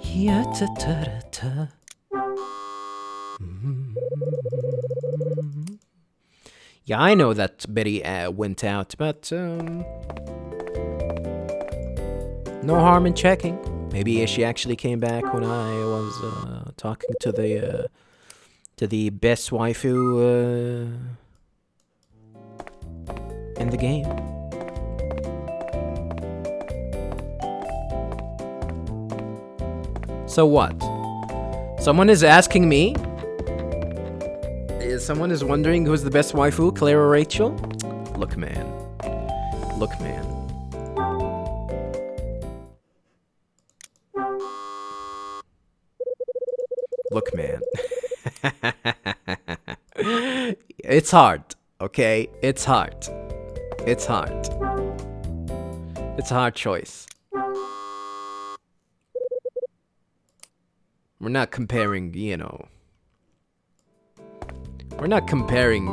Ya-ta-ta-ta-ta. Yeah, I know that Betty went out, but no harm in checking. Maybe she actually came back when I was talking to the best waifu in the game. So what? Someone is asking me? Someone is wondering who's the best waifu, Claire or Rachel? Look, man. Look, man. Look, man. It's hard, okay? It's hard. It's hard. It's a hard choice. We're not comparing, you know. We're not comparing,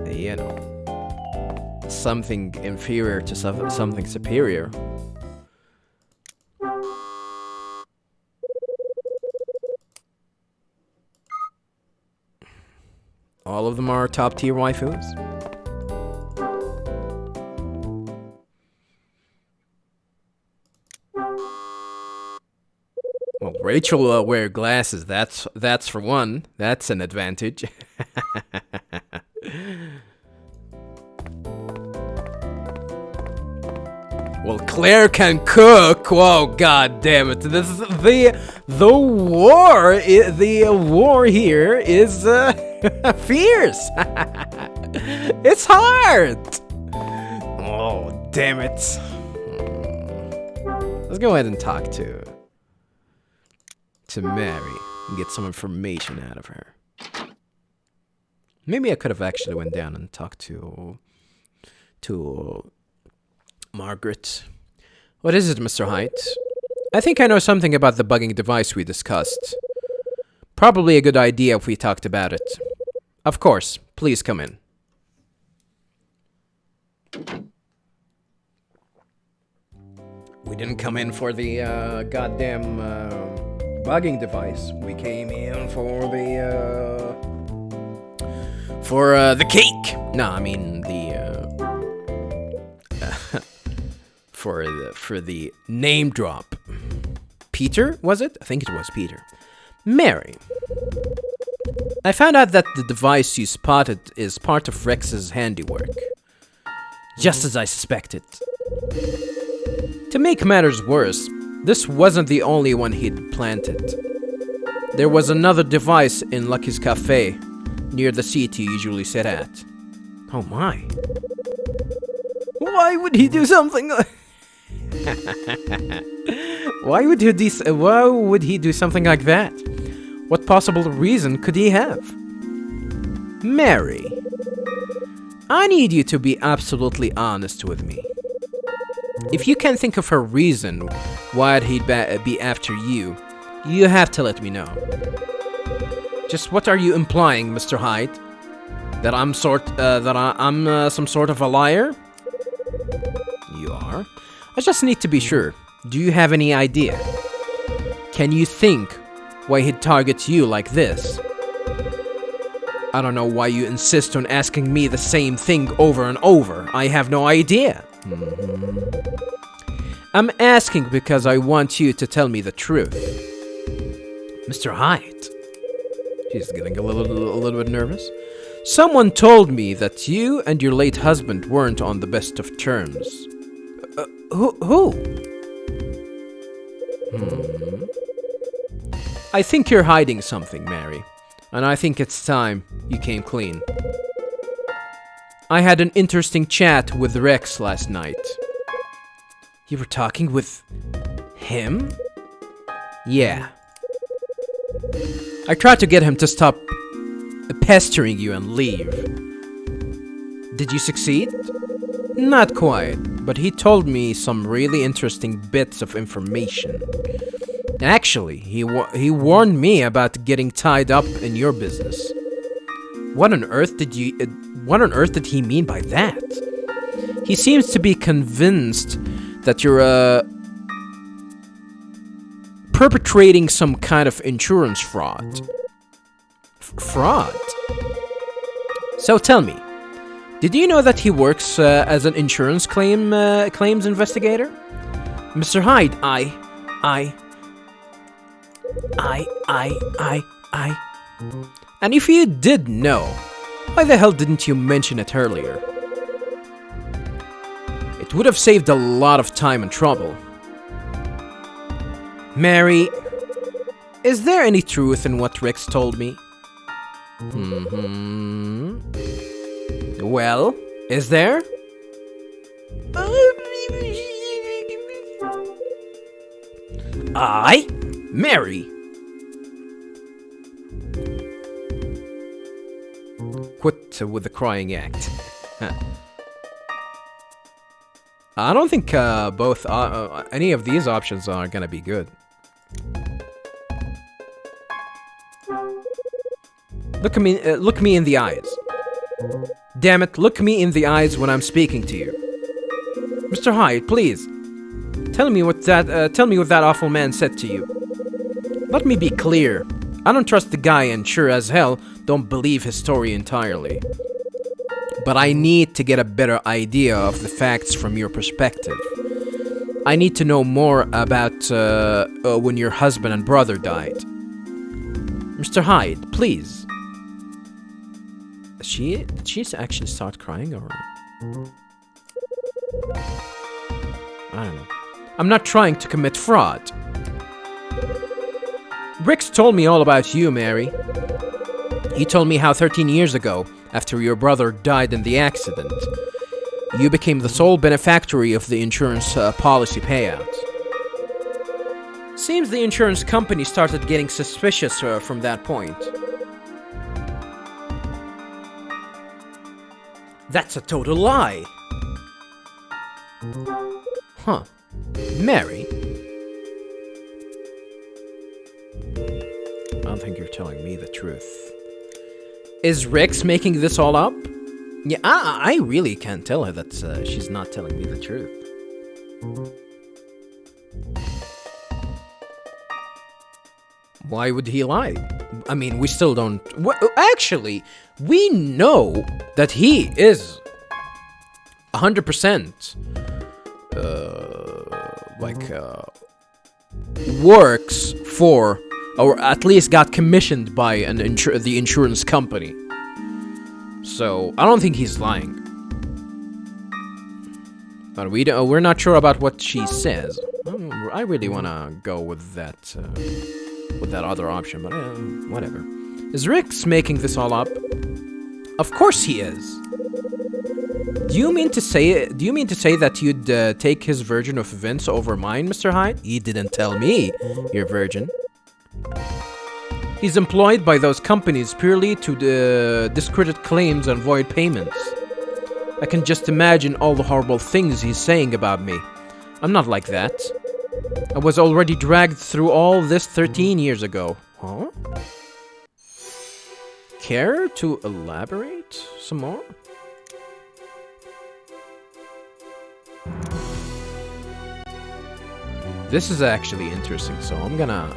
you know, something inferior to something superior. All of them are top tier waifus. Well, Rachel will wear glasses. That's for one. That's an advantage. Well, Claire can cook. Whoa, god damn it! This is the war. The war here is fierce. It's hard. Oh, damn it! Let's go ahead and talk to Mary and get some information out of her. Maybe I could have actually went down and talked to Margaret. What is it, Mr. Hyde? I think I know something about the bugging device we discussed. Probably a good idea if we talked about it. Of course, please come in. We didn't come in for the goddamn bugging device. We came in for the cake. No, I mean for the name drop. Peter, was it? I think it was Peter. Mary. I found out that the device you spotted is part of Rex's handiwork. Just as I suspected. To make matters worse, this wasn't the only one he'd planted. There was another device in Lucky's cafe, near the seat he usually sat at. Oh my. Why would he do something like... Why would he do something like that? What possible reason could he have? Mary, I need you to be absolutely honest with me. If you can think of a reason why he'd be after you, you have to let me know. Just what are you implying, Mr. Hyde? That I'm some sort of a liar? You are. I just need to be sure. Do you have any idea? Can you think why he'd target you like this? I don't know why you insist on asking me the same thing over and over. I have no idea. I'm asking because I want you to tell me the truth. Mr. Hyde. She's getting a little bit nervous. Someone told me that you and your late husband weren't on the best of terms. Who? I think you're hiding something, Mary. And I think it's time you came clean. I had an interesting chat with Rex last night. You were talking with him? Yeah. I tried to get him to stop pestering you and leave. Did you succeed? Not quite, but he told me some really interesting bits of information. Actually, he warned me about getting tied up in your business. What on earth did he mean by that? He seems to be convinced that you're perpetrating some kind of insurance fraud. Fraud? So tell me, did you know that he works as an insurance claims investigator? Mr. Hyde, I. And if you did know, why the hell didn't you mention it earlier? It would have saved a lot of time and trouble. Mary, is there any truth in what Rex told me? Well, is there? Mary! Quit with the crying act. I don't think any of these options are gonna be good. Look me in the eyes. Damn it, look me in the eyes when I'm speaking to you. Mr. Hyde, please. Tell me what that awful man said to you. Let me be clear. I don't trust the guy and sure as hell don't believe his story entirely. But I need to get a better idea of the facts from your perspective. I need to know more about when your husband and brother died. Mr. Hyde, please. Did she actually start crying or? I don't know. I'm not trying to commit fraud. Rex told me all about you, Mary. He told me how 13 years ago, after your brother died in the accident, you became the sole beneficiary of the insurance policy payout. Seems the insurance company started getting suspicious from that point. That's a total lie. Huh. Mary? I don't think you're telling me the truth. Is Rex making this all up? Yeah, I really can't tell her that she's not telling me the truth. Why would he lie? I mean, we still don't... Actually, we know that he is 100% works for, or at least got commissioned by the insurance company. So I don't think he's lying. But we're not sure about what she says. I really want to go with that other option, but whatever. Is Rex making this all up? Of course he is. Do you mean to say that you'd take his version of events over mine, Mr. Hyde? He didn't tell me your version. He's employed by those companies purely to discredit claims and avoid payments. I can just imagine all the horrible things he's saying about me. I'm not like that. I was already dragged through all this 13 years ago. Huh? Care to elaborate some more? This is actually interesting, so I'm gonna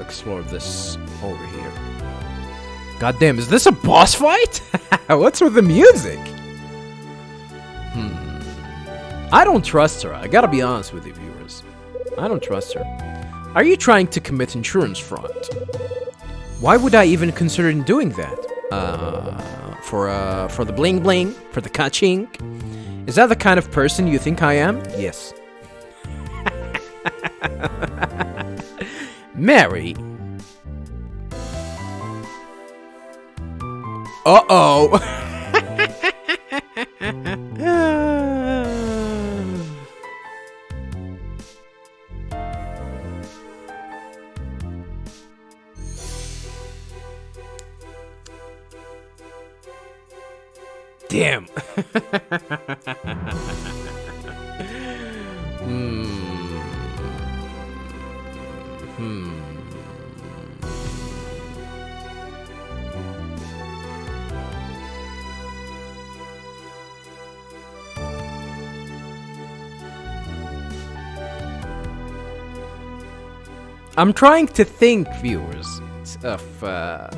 explore this over here. Goddamn, is this a boss fight? What's with the music? I don't trust her. I gotta be honest with you, viewers. I don't trust her. Are you trying to commit insurance fraud? Why would I even consider doing that? For the bling bling? For the ka-ching? Is that the kind of person you think I am? Yes. Mary. Uh-oh. Damn. I'm trying to think, viewers, of the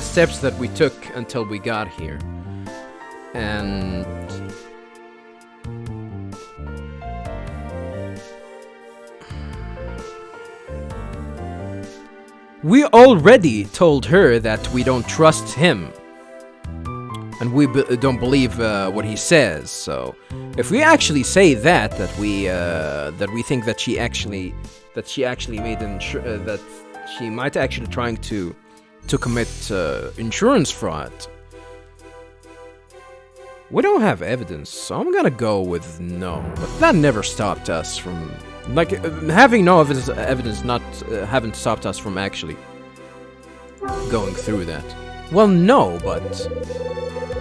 steps that we took until we got here. And we already told her that we don't trust him. And we don't believe what he says. So, if we actually say that we think that she actually made that she might actually trying to commit insurance fraud, we don't have evidence. So I'm gonna go with no. But that never stopped us from having no evidence. Haven't stopped us from actually going through that. Well, no, but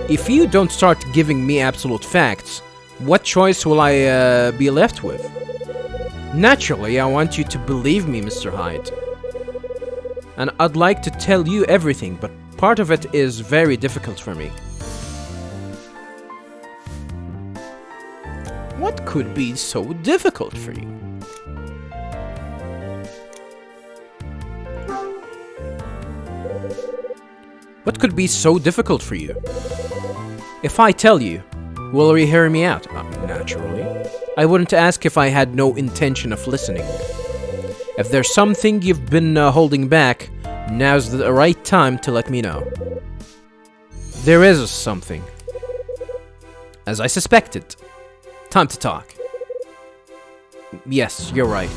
if you don't start giving me absolute facts, what choice will I be left with? Naturally, I want you to believe me, Mr. Hyde. And I'd like to tell you everything, but part of it is very difficult for me. What could be so difficult for you? What could be so difficult for you? If I tell you, will you hear me out? Naturally. I wouldn't ask if I had no intention of listening. If there's something you've been holding back, now's the right time to let me know. There is something. As I suspected. Time to talk. Yes, you're right.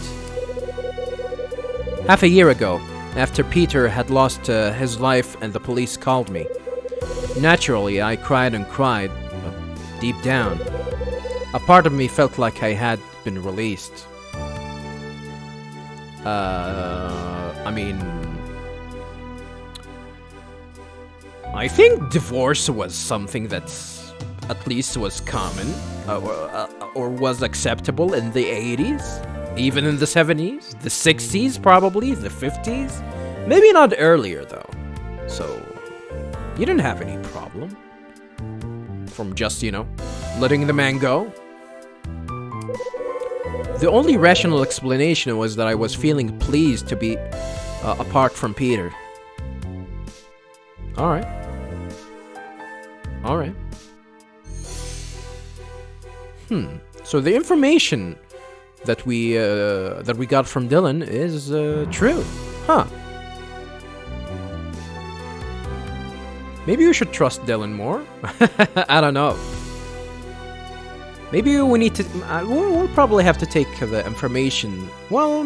Half a year ago, after Peter had lost his life and the police called me. Naturally, I cried and cried, but deep down, a part of me felt like I had been released. I think divorce was something that's at least was common, or was acceptable in the 80s, even in the 70s, the 60s probably, the 50s, maybe not earlier though. So, you didn't have any problem from just, letting the man go. The only rational explanation was that I was feeling pleased to be apart from Peter. Alright. So the information that we got from Dylan is true. Huh. Maybe we should trust Dylan more? I don't know. Maybe we need to... we'll probably have to take the information... Well...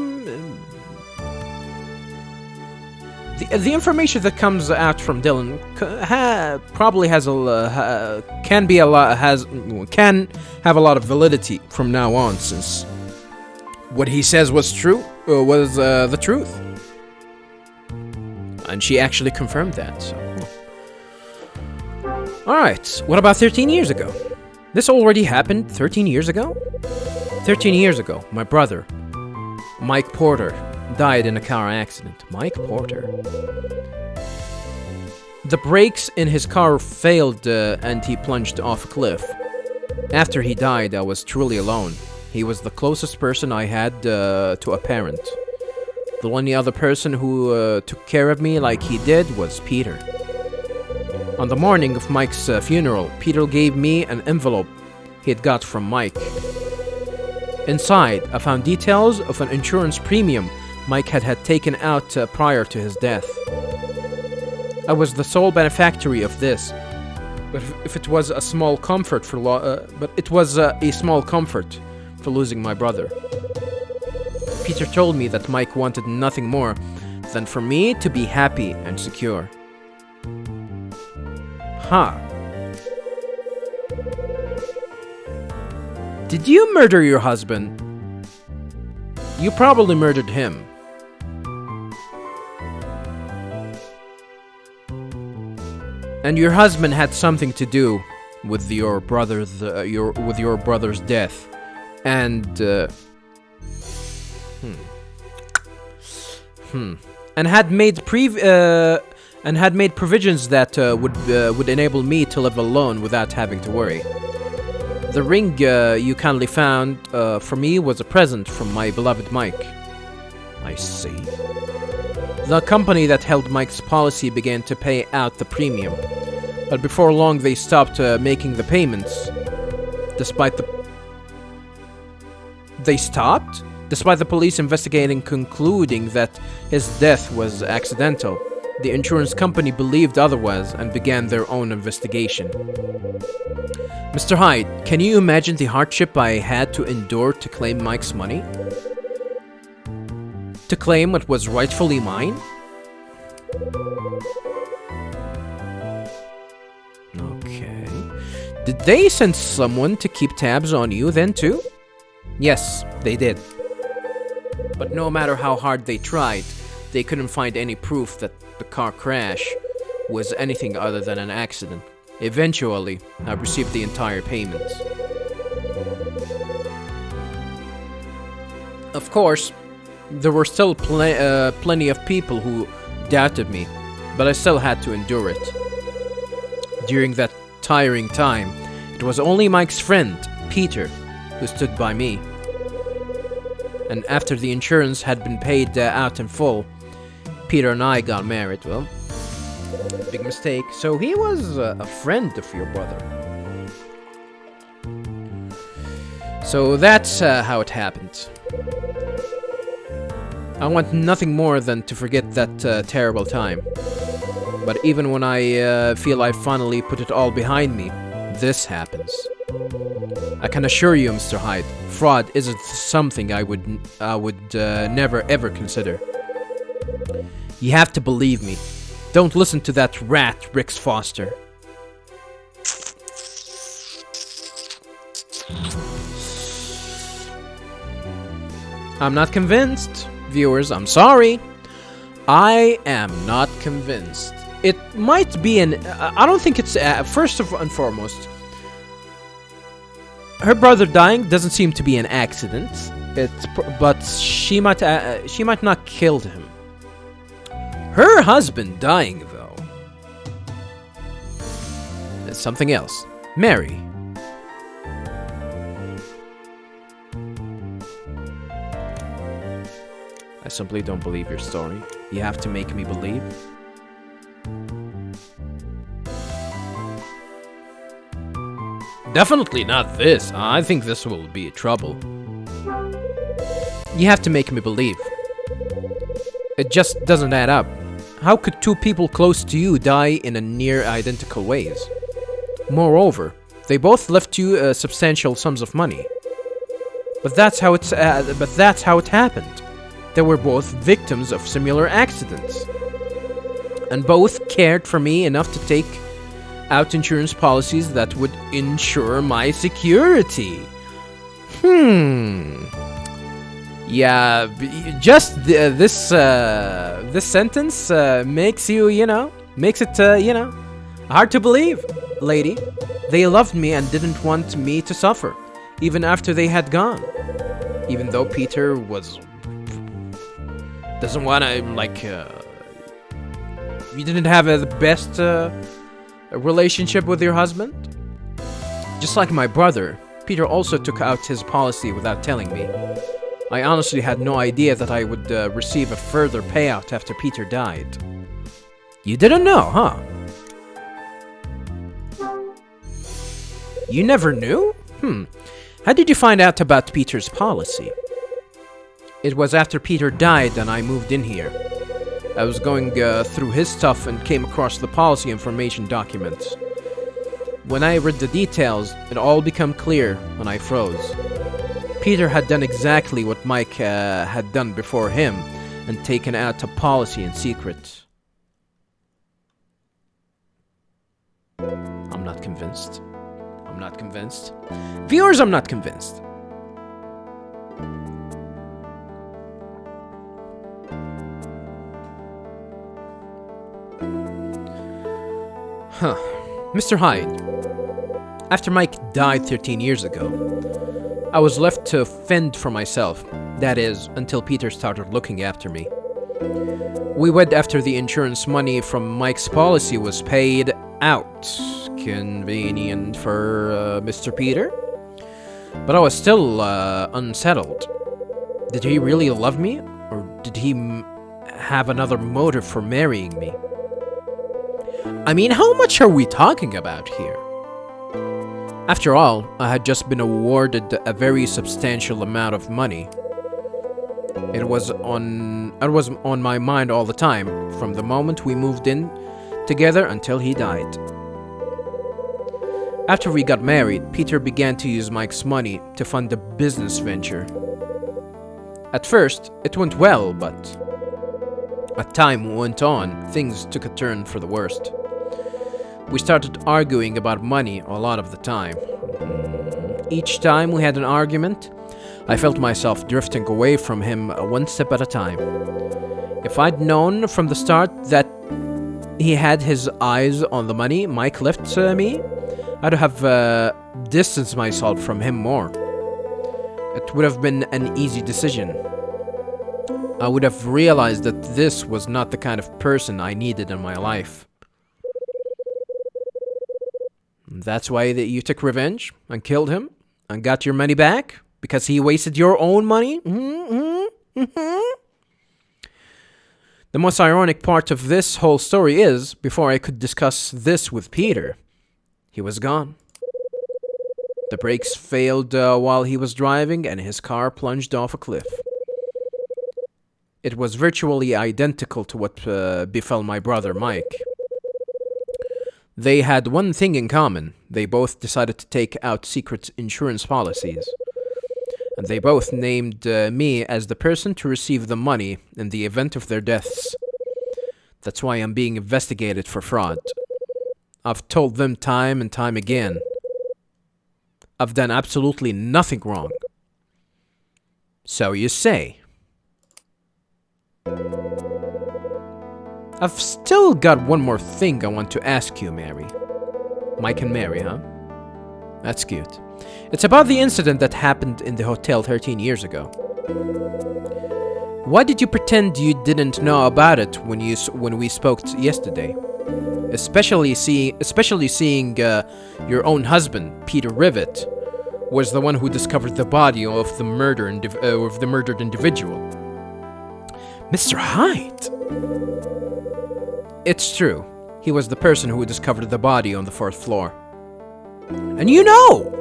The information that comes out from Dylan probably has can have a lot of validity from now on, since what he says was true, was the truth, and she actually confirmed that. So, all right. What about 13 years ago? This already happened 13 years ago. 13 years ago, my brother, Mike Porter, died in a car accident. Mike Porter. The brakes in his car failed and he plunged off a cliff. After he died, I was truly alone. He was the closest person I had to a parent. The only other person who took care of me like he did was Peter. On the morning of Mike's funeral, Peter gave me an envelope he had got from Mike. Inside, I found details of an insurance premium Mike had taken out prior to his death. I was the sole beneficiary of this, but it was a small comfort for losing my brother. Peter told me that Mike wanted nothing more than for me to be happy and secure. Huh. Did you murder your husband? You probably murdered him. And your husband had something to do with your brother's death, and had made provisions that would enable me to live alone without having to worry. The ring you kindly found for me was a present from my beloved Mike. I see. The company that held Mike's policy began to pay out the premium, but before long they stopped making the payments. Despite the police investigating concluding that his death was accidental. The insurance company believed otherwise and began their own investigation. Mr. Hyde, can you imagine the hardship I had to endure to claim Mike's money? To claim what was rightfully mine? Okay. Did they send someone to keep tabs on you then too? Yes, they did. But no matter how hard they tried, they couldn't find any proof that the car crash was anything other than an accident. Eventually, I received the entire payment. Of course, there were still plenty of people who doubted me, but I still had to endure it. During that tiring time, it was only Mike's friend, Peter, who stood by me. And after the insurance had been paid out in full, Peter and I got married. Well, big mistake. So he was a friend of your brother. So that's how it happened. I want nothing more than to forget that terrible time. But even when I feel I finally put it all behind me, this happens. I can assure you, Mr. Hyde, fraud isn't something I would never ever consider. You have to believe me. Don't listen to that rat, Rix Foster. I'm not convinced. Viewers, I'm sorry. I am not convinced. It might be I don't think it's... first and foremost, her brother dying doesn't seem to be an accident. But she might not killed him. Her husband dying, though, is something else. Mary. I simply don't believe your story. You have to make me believe. Definitely not this. I think this will be trouble. You have to make me believe. It just doesn't add up. How could two people close to you die in a near identical ways? Moreover, they both left you substantial sums of money. But that's how it happened. They were both victims of similar accidents, and both cared for me enough to take out insurance policies that would ensure my security. Yeah, just this sentence makes it hard to believe, lady. They loved me and didn't want me to suffer, even after they had gone. Even though Peter doesn't want to, you didn't have the best relationship with your husband? Just like my brother, Peter also took out his policy without telling me. I honestly had no idea that I would receive a further payout after Peter died. You didn't know, huh? You never knew? How did you find out about Peter's policy? It was after Peter died and I moved in here. I was going through his stuff and came across the policy information documents. When I read the details, it all became clear and I froze. Peter had done exactly what Mike had done before him and taken out a policy in secret. I'm not convinced. I'm not convinced. Viewers, I'm not convinced. Mr. Hyde, after Mike died 13 years ago, I was left to fend for myself. That is, until Peter started looking after me. We wed after the insurance money from Mike's policy was paid out. Convenient for Mr. Peter. But I was still unsettled. Did he really love me? Or did he have another motive for marrying me? I mean, how much are we talking about here? After all, I had just been awarded a very substantial amount of money. It was on my mind all the time, from the moment we moved in together until he died. After we got married, Peter began to use Mike's money to fund a business venture. At first, it went well, but as time went on, things took a turn for the worst. We started arguing about money a lot of the time. Each time we had an argument, I felt myself drifting away from him one step at a time. If I'd known from the start that he had his eyes on the money Mike left me, I'd have distanced myself from him more. It would have been an easy decision. I would have realized that this was not the kind of person I needed in my life. That's why you took revenge and killed him and got your money back? Because he wasted your own money? The most ironic part of this whole story is, before I could discuss this with Peter, he was gone. The brakes failed while he was driving and his car plunged off a cliff. It was virtually identical to what befell my brother Mike. They had one thing in common. They both decided to take out secret insurance policies. And they both named me as the person to receive the money in the event of their deaths. That's why I'm being investigated for fraud. I've told them time and time again. I've done absolutely nothing wrong. So you say. I've still got one more thing I want to ask you, Mary. Mike and Mary, huh? That's cute. It's about the incident that happened in the hotel 13 years ago. Why did you pretend you didn't know about it when we spoke yesterday? Especially seeing your own husband, Peter Rivet, was the one who discovered the body of the murdered individual. Mr. Hyde. It's true. He was the person who discovered the body on the 4th floor. And you know!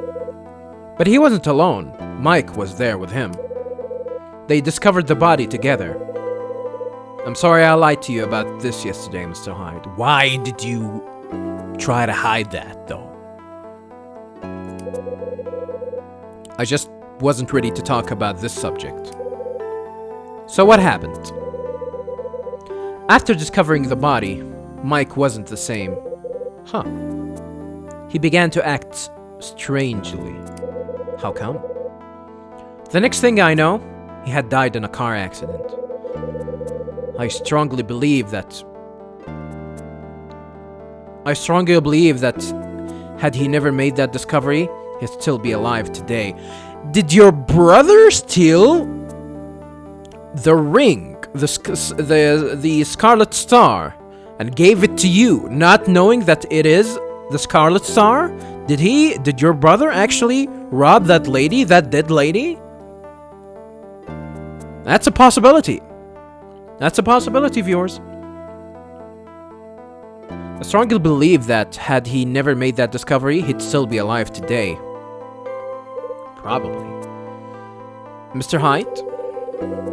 But he wasn't alone. Mike was there with him. They discovered the body together. I'm sorry I lied to you about this yesterday, Mr. Hyde. Why did you try to hide that, though? I just wasn't ready to talk about this subject. So what happened? After discovering the body, Mike wasn't the same. Huh. He began to act strangely. How come? The next thing I know, he had died in a car accident. I strongly believe that had he never made that discovery, he'd still be alive today. Did your brother steal the ring, the Scarlet Star, and gave it to you, not knowing that it is the Scarlet Star? Did your brother actually rob that lady, that dead lady? That's a possibility. That's a possibility, viewers. I strongly believe that had he never made that discovery, he'd still be alive today. Probably. Mr. Hyde?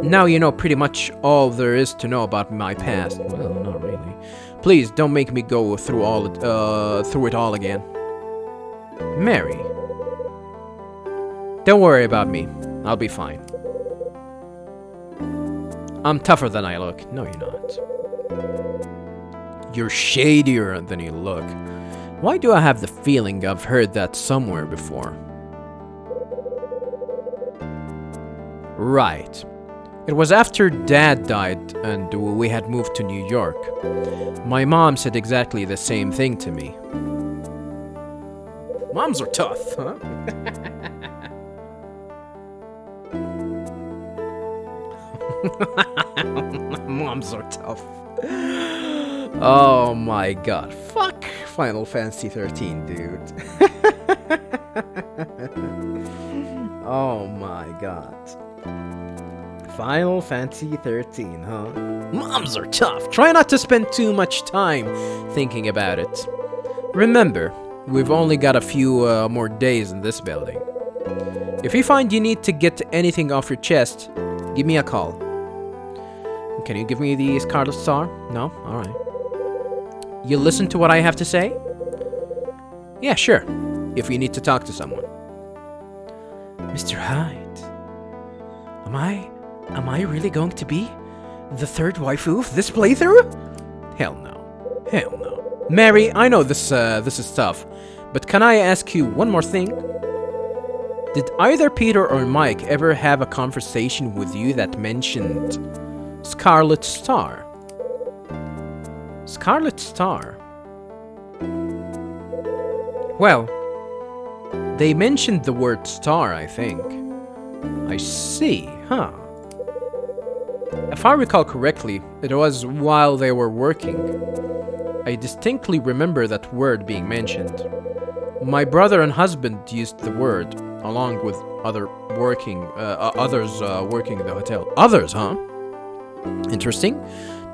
Now you know pretty much all there is to know about my past. Well, not really. Please don't make me go through it all again. Mary. Don't worry about me. I'll be fine. I'm tougher than I look. No, you're not. You're shadier than you look. Why do I have the feeling I've heard that somewhere before? Right. It was after Dad died and we had moved to New York. My mom said exactly the same thing to me. Moms are tough, huh? Moms are tough. Oh my god. Fuck Final Fantasy 13, dude. Oh my god. Final Fantasy 13, huh? Moms are tough. Try not to spend too much time thinking about it. Remember, we've only got a few more days in this building. If you find you need to get anything off your chest, give me a call. Can you give me the Scarlet Star? No? Alright. You listen to what I have to say? Yeah, sure. If you need to talk to someone. Mr. Hyde, am I really going to be the third waifu of this playthrough? Hell no. Hell no. Mary, I know this is tough, but can I ask you one more thing? Did either Peter or Mike ever have a conversation with you that mentioned Scarlet Star? Scarlet Star? Well, they mentioned the word star, I think. I see, huh? If I recall correctly, it was while they were working. I distinctly remember that word being mentioned. My brother and husband used the word, along with others working in the hotel. Others, huh? Interesting.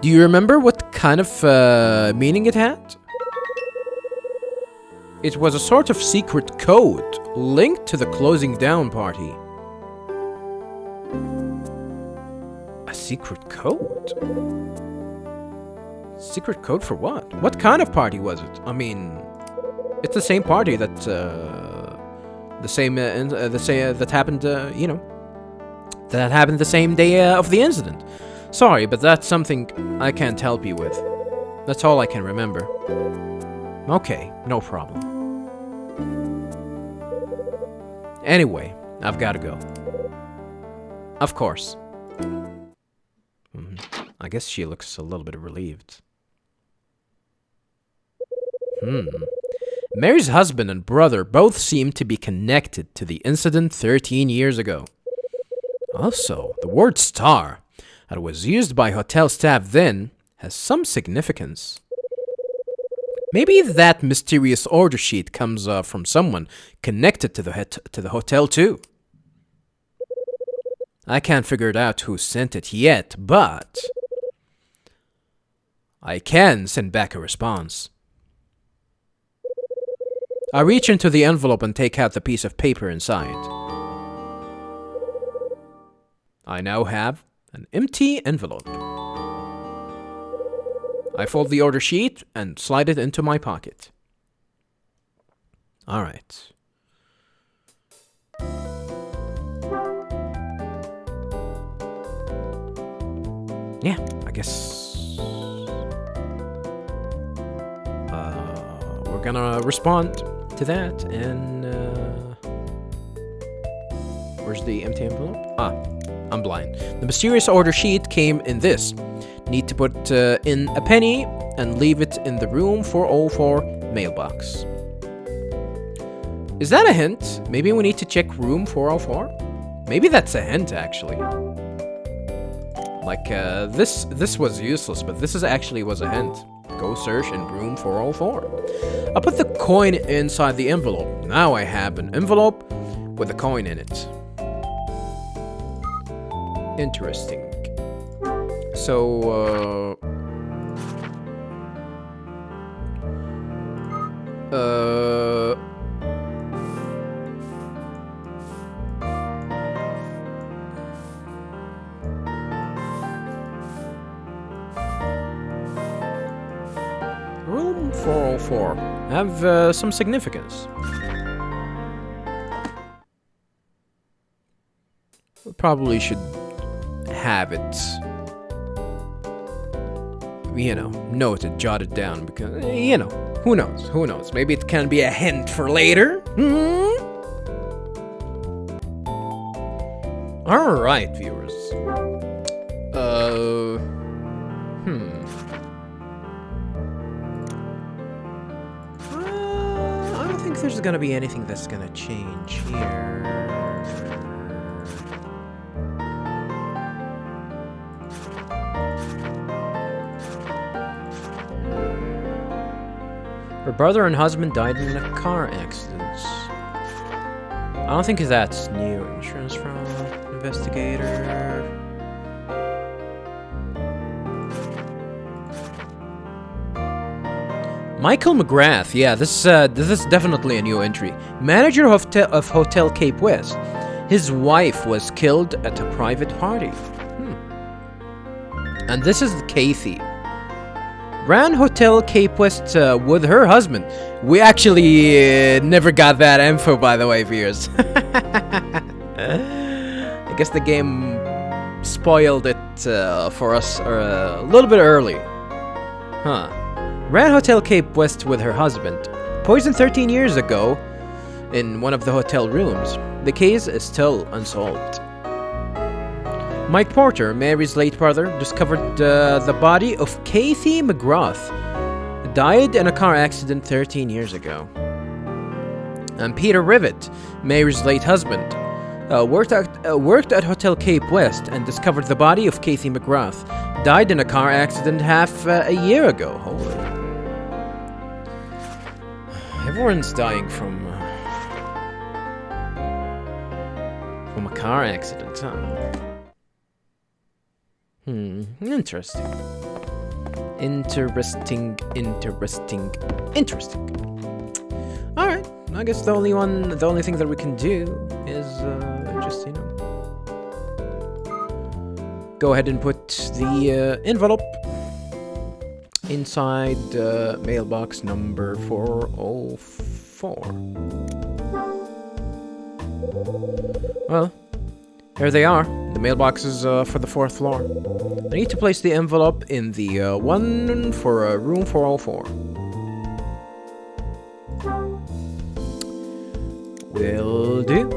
Do you remember what kind of meaning it had? It was a sort of secret code linked to the closing down party. A secret code? Secret code for what? What kind of party was it? I mean, it's the same party that that happened, that happened the same day of the incident. Sorry, but that's something I can't help you with. That's all I can remember. Okay, no problem. Anyway, I've got to go. Of course. I guess she looks a little bit relieved. Mary's husband and brother both seem to be connected to the incident 13 years ago. Also, the word star that was used by hotel staff then has some significance. Maybe that mysterious order sheet comes from someone connected to the hotel too. I can't figure out who sent it yet, but I can send back a response. I reach into the envelope and take out the piece of paper inside. I now have an empty envelope. I fold the order sheet and slide it into my pocket. All right. Yeah, I guess we're gonna respond to that, and where's the empty envelope? I'm blind. The mysterious order sheet came in this. Need to put in a penny and leave it in the room 404 mailbox. Is that a hint? Maybe we need to check room 404? Maybe that's a hint, actually. Like, this was useless, but this actually was a hint. Go search in room 404. I put the coin inside the envelope. Now I have an envelope with a coin in it. Interesting. So, room 404 have some significance. We probably should have it, noted, jotted down, because, who knows? Maybe it can be a hint for later. Alright, viewers. I don't think there's gonna be anything that's gonna change here. Her brother and husband died in a car accident. I don't think that's new. Insurance fraud, investigator. Michael McGrath. Yeah, this is definitely a new entry. Manager of Hotel Cape West. His wife was killed at a private party. And this is Kathy. Ran Hotel Cape West with her husband. We actually never got that info, by the way, viewers. I guess the game spoiled it for us a little bit early. Ran Hotel Cape West with her husband. Poisoned 13 years ago in one of the hotel rooms. The case is still unsolved. Mike Porter, Mary's late brother, discovered the body of Kathy McGrath. Died in a car accident 13 years ago. And Peter Rivet, Mary's late husband, worked at Hotel Cape West and discovered the body of Kathy McGrath. Died in a car accident half a year ago. Holy. Everyone's dying from a car accident, huh? Interesting. Alright, I guess the only thing that we can do is just, go ahead and put the envelope inside mailbox number 404. Well, here they are. The mailbox is for the 4th floor. I need to place the envelope in the one for room 404. Will do.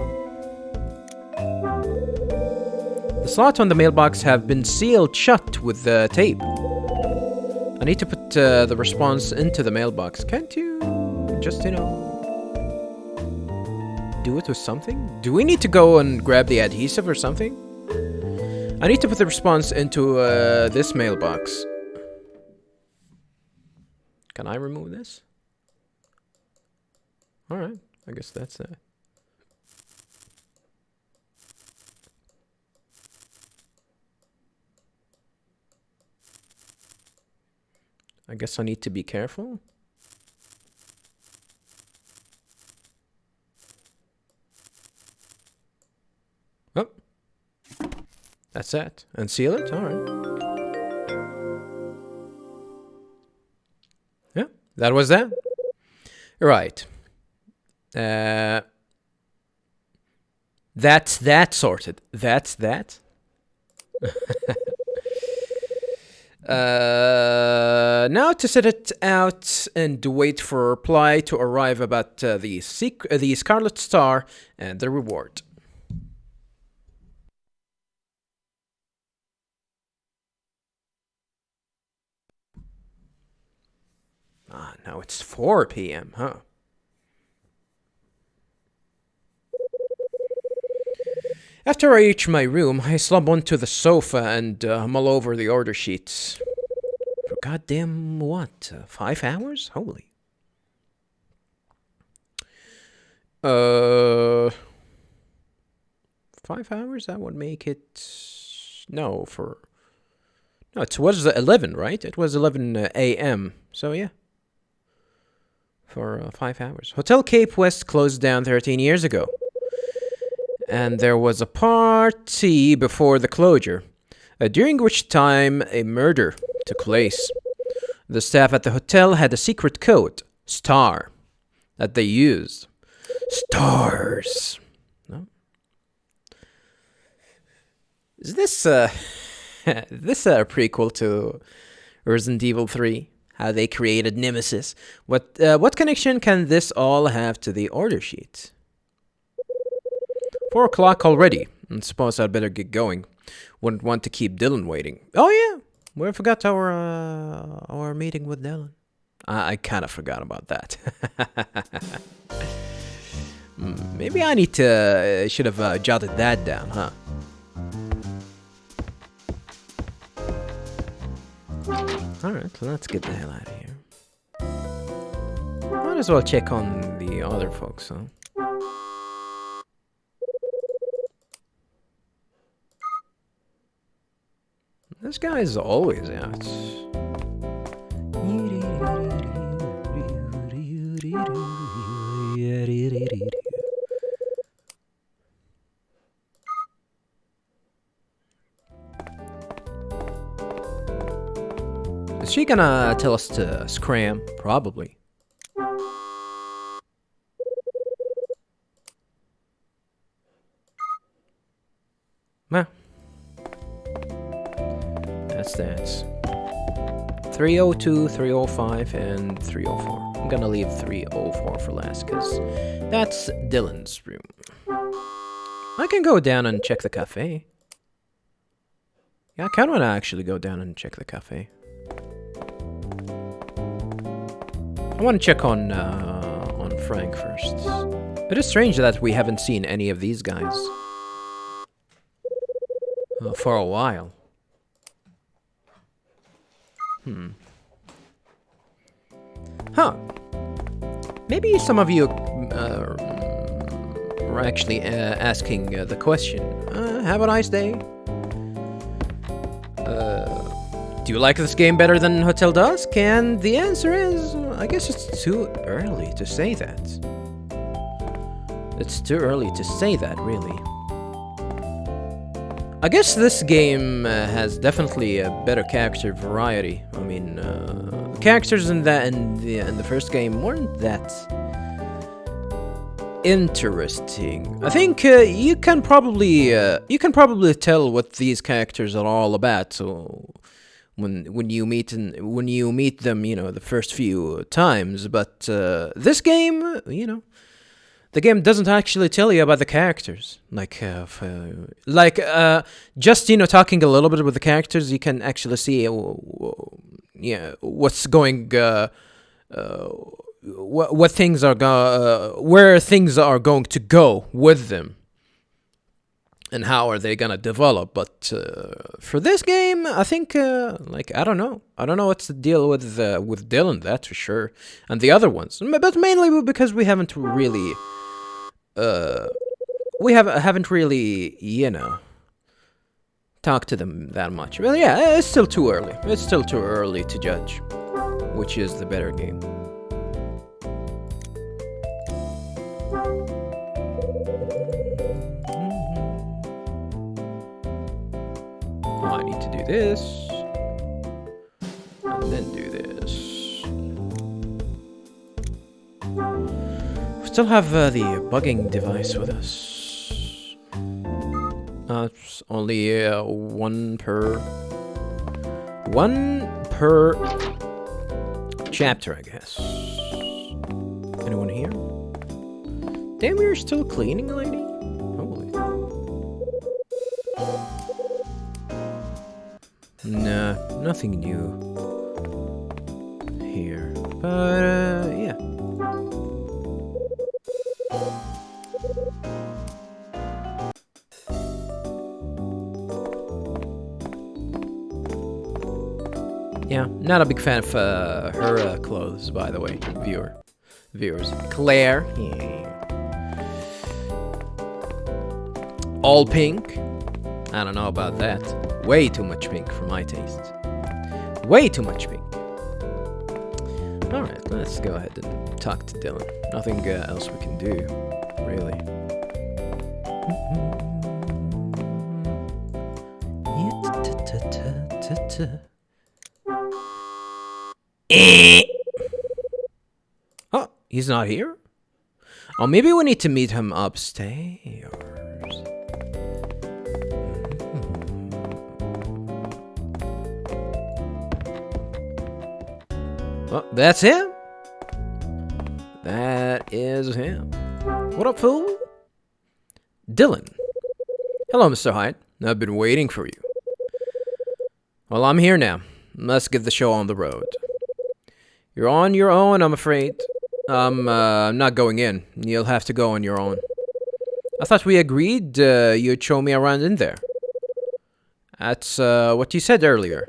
The slots on the mailbox have been sealed shut with tape. I need to put the response into the mailbox. Can't you just, do it with something? Do we need to go and grab the adhesive or something? I need to put the response into this mailbox. Can I remove this? Alright, I guess that's it. I guess I need to be careful. Oh. That's it. And seal it? Alright. Yeah, that was that. Right. That's that sorted. That's that. Now to set it out and wait for a reply to arrive about the Scarlet Star and the reward. Now it's 4 p.m., huh? After I reach my room, I slump onto the sofa and mull over the order sheets. For goddamn what? 5 hours? Holy. 5 hours? That would make it... No, it was 11, right? It was 11 a.m. So, yeah. For 5 hours. Hotel Cape West closed down 13 years ago. And there was a party before the closure, during which time a murder took place. The staff at the hotel had a secret code, STAR, that they used. Stars. No? Is this this a prequel to Resident Evil 3? How they created Nemesis? What connection can this all have to the order sheet? 4 o'clock already. I suppose I'd better get going. Wouldn't want to keep Dylan waiting. Oh yeah, we forgot our meeting with Dylan. I kind of forgot about that. Maybe I should have jotted that down, huh? Alright, so let's get the hell out of here. Might as well check on the other folks, huh? This guy is always out. Is she gonna tell us to scram? Probably. Nah. That's that. 302, 305, and 304. I'm gonna leave 304 for last, because that's Dylan's room. I can go down and check the cafe. Yeah, I kinda wanna actually go down and check the cafe. I wanna check on Frank first. It is strange that we haven't seen any of these guys for a while. Huh. Maybe some of you are actually asking the question, have a nice day. Do you like this game better than Hotel Dusk? And the answer is, I guess it's too early to say that. It's too early to say that, really. I guess this game has definitely a better character variety. I mean, characters in the first game weren't that interesting. I think you can probably tell what these characters are all about. So when you meet them, you know, the first few times. But this game, you know, the game doesn't actually tell you about the characters. Just, you know, talking a little bit with the characters, you can actually see, what's going, what things are where things are going to go with them, and how are they gonna develop. But for this game, I think, I don't know what's the deal with Dylan, that's for sure, and the other ones, but mainly because we haven't really. Haven't really, you know, talked to them that much. Well, yeah, it's still too early. It's still too early to judge which is the better game. Oh, I need to do this, and then do this. Still have the bugging device with us. It's only one per chapter, I guess. Anyone here? Damn, you're still cleaning, lady? Holy. Nah, nothing new here. But yeah. Yeah, not a big fan of her clothes, by the way, viewers. Claire, yeah. All pink. I don't know about that. Way too much pink for my taste. Way too much pink. Alright, let's go ahead and talk to Dylan. Nothing else we can do, really. Oh, he's not here? Oh, maybe we need to meet him upstairs. Oh, that's him. That is him. What up, fool? Dylan. Hello, Mr. Hyde. I've been waiting for you. Well, I'm here now. Let's get the show on the road. You're on your own, I'm afraid. I'm not going in. You'll have to go on your own. I thought we agreed you'd show me around in there. That's what you said earlier.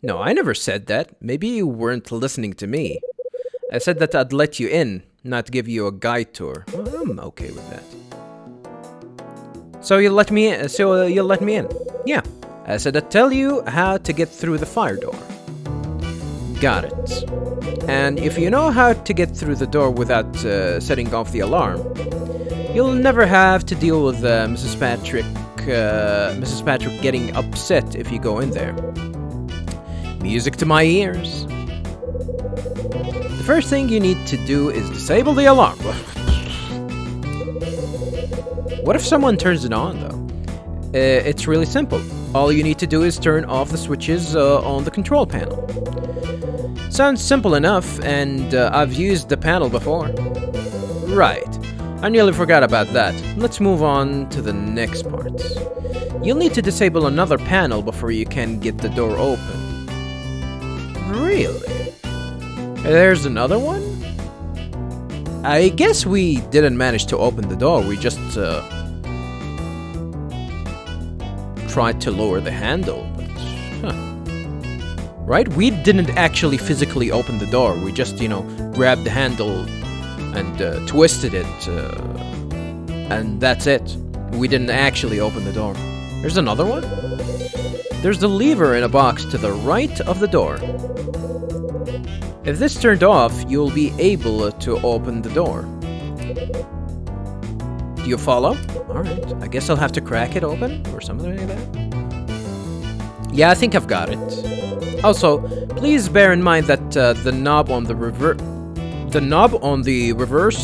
No, I never said that. Maybe you weren't listening to me. I said that I'd let you in, not give you a guide tour. Well, I'm okay with that. So you'll let me in? You'll let me in? Yeah. I said I'd tell you how to get through the fire door. Got it. And if you know how to get through the door without setting off the alarm, you'll never have to deal with Mrs. Patrick getting upset if you go in there. Music to my ears. The first thing you need to do is disable the alarm. What if someone turns it on, though? It's really simple. All you need to do is turn off the switches on the control panel. Sounds simple enough, and I've used the panel before. Right. I nearly forgot about that. Let's move on to the next part. You'll need to disable another panel before you can get the door open. Really? There's another one? I guess we didn't manage to open the door, we just tried to lower the handle. Right? We didn't actually physically open the door, we just, grabbed the handle and twisted it, and that's it. We didn't actually open the door. There's another one? There's the lever in a box to the right of the door. If this turned off, you'll be able to open the door. Do you follow? Alright, I guess I'll have to crack it open, or something like that. Yeah, I think I've got it. Also, please bear in mind that the knob on the reverse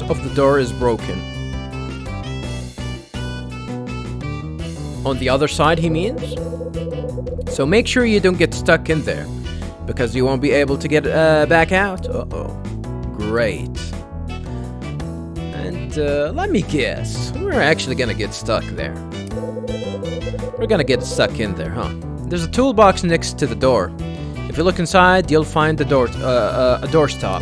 of the door is broken. On the other side, he means? So make sure you don't get stuck in there, because you won't be able to get back out. Uh-oh. Great. And let me guess, we're actually gonna get stuck there. We're gonna get stuck in there, huh? There's a toolbox next to the door. If you look inside, you'll find a doorstop.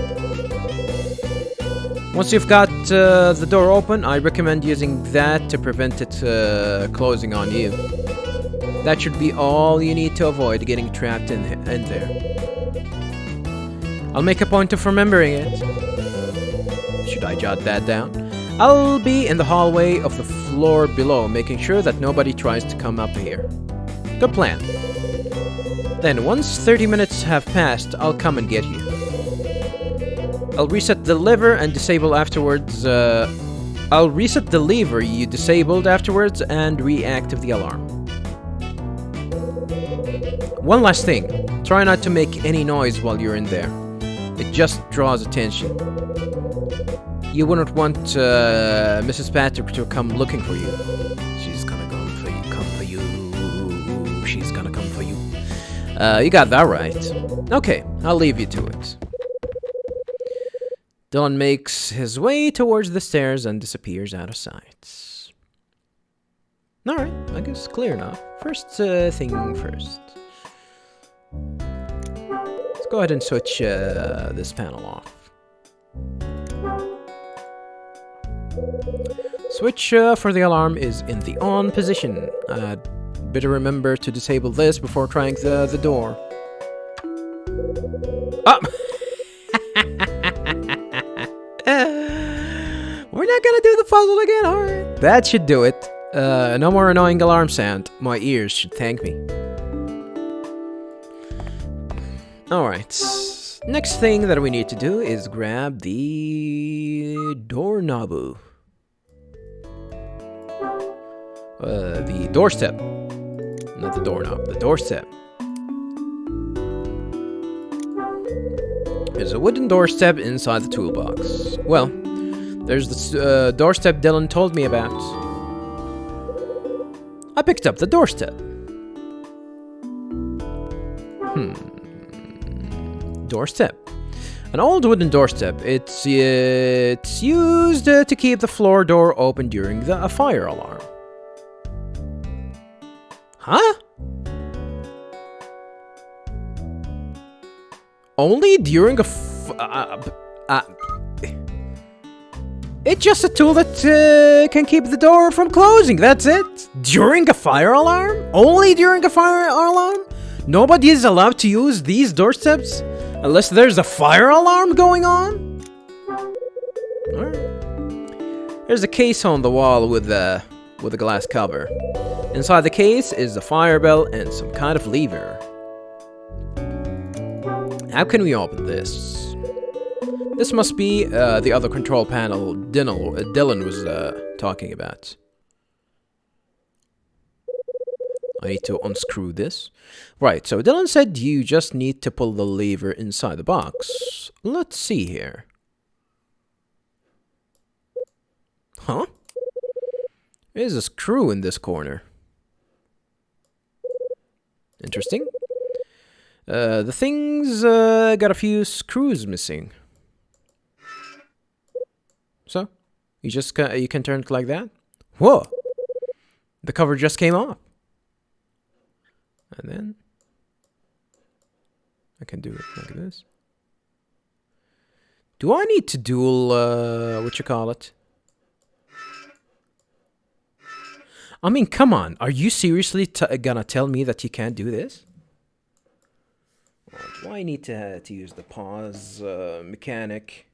Once you've got the door open, I recommend using that to prevent it closing on you. That should be all you need to avoid getting trapped in there. I'll make a point of remembering it. Should I jot that down? I'll be in the hallway of the floor below, making sure that nobody tries to come up here. Good plan. Then, once 30 minutes have passed, I'll come and get you. I'll reset the lever and disable afterwards. I'll reset the lever you disabled afterwards and reactivate the alarm. One last thing. Try not to make any noise while you're in there. It just draws attention. You wouldn't want Mrs. Patrick to come looking for you. She's gonna come for you. She's gonna come for you. You got that right. Okay, I'll leave you to it. Dylan makes his way towards the stairs and disappears out of sight. Alright, I guess clear enough. First thing first. Let's go ahead and switch this panel off. Switch for the alarm is in the on position. Better remember to disable this before trying the door. Oh! We're not gonna do the puzzle again, alright. That should do it. No more annoying alarm sound. My ears should thank me. Alright. Next thing that we need to do is grab the doorknob. The doorstep. Not the doorknob, the doorstep. There's a wooden doorstep inside the toolbox. Well, there's the doorstep Dylan told me about. I picked up the doorstep. Doorstep. An old wooden doorstep. It's used to keep the floor door open during a fire alarm. Huh? Only during it's just a tool that can keep the door from closing, that's it. During a fire alarm? Only during a fire alarm? Nobody is allowed to use these doorsteps unless there's a fire alarm going on? Alright. There's a case on the wall with a glass cover. Inside the case is a fire bell and some kind of lever. How can we open this? This must be the other control panel Dylan was talking about. I need to unscrew this. Right, so Dylan said you just need to pull the lever inside the box. Let's see here. Huh? There's a screw in this corner. Interesting. The thing's got a few screws missing. So, you can turn it like that. Whoa! The cover just came off. And then I can do it like this. Do I need to dual what you call it? I mean, come on. Are you seriously gonna tell me that you can't do this? Do I need to use the pause mechanic?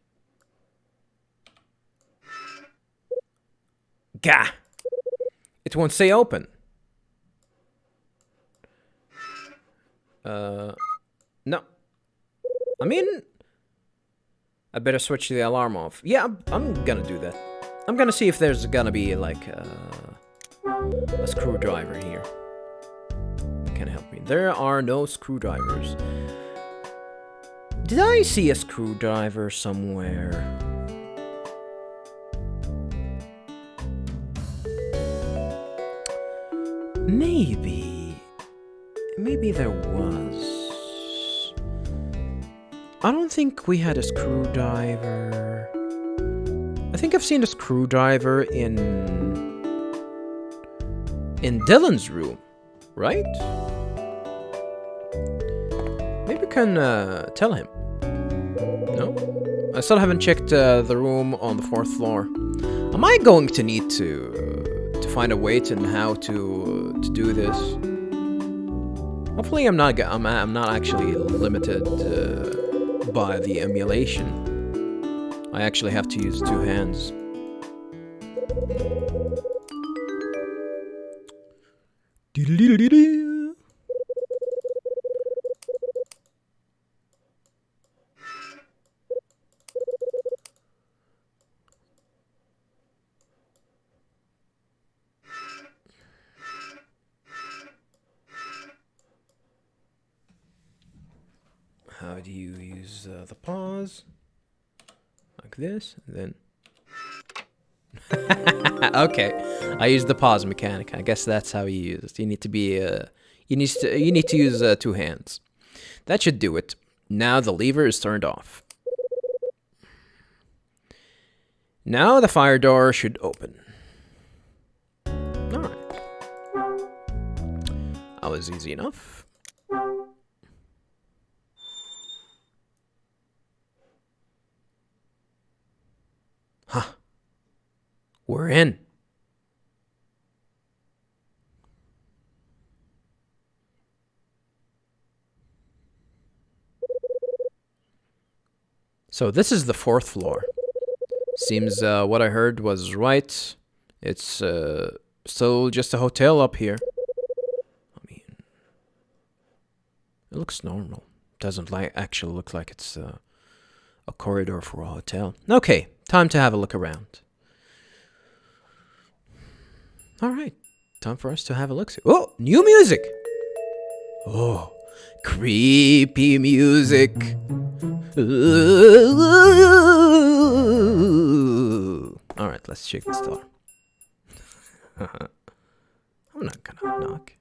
Gah! It won't stay open. No. I mean, I better switch the alarm off. Yeah, I'm gonna do that. I'm gonna see if there's gonna be like a screwdriver here. Can help me. There are no screwdrivers. Did I see a screwdriver somewhere? Maybe there was. I don't think we had a screwdriver. I think I've seen a screwdriver in Dylan's room, right? Maybe we can tell him. No? I still haven't checked the room on the 4th floor. Am I going to need to find a way to how to do this? Hopefully I'm not actually limited by the emulation. I actually have to use 2 hands. How do you use the pause? Like this, and then... Okay, I use the pause mechanic. I guess that's how you use it. You need to be... you need to use 2 hands. That should do it. Now the lever is turned off. Now the fire door should open. Alright. That was easy enough. Huh. We're in. So this is the 4th floor. Seems what I heard was right. It's still just a hotel up here. I mean, it looks normal. Doesn't actually look like it's a corridor for a hotel. Okay, time to have a look around. Alright, time for us to have a look. Oh, new music! Oh, creepy music. Alright, let's check this door. I'm not gonna knock.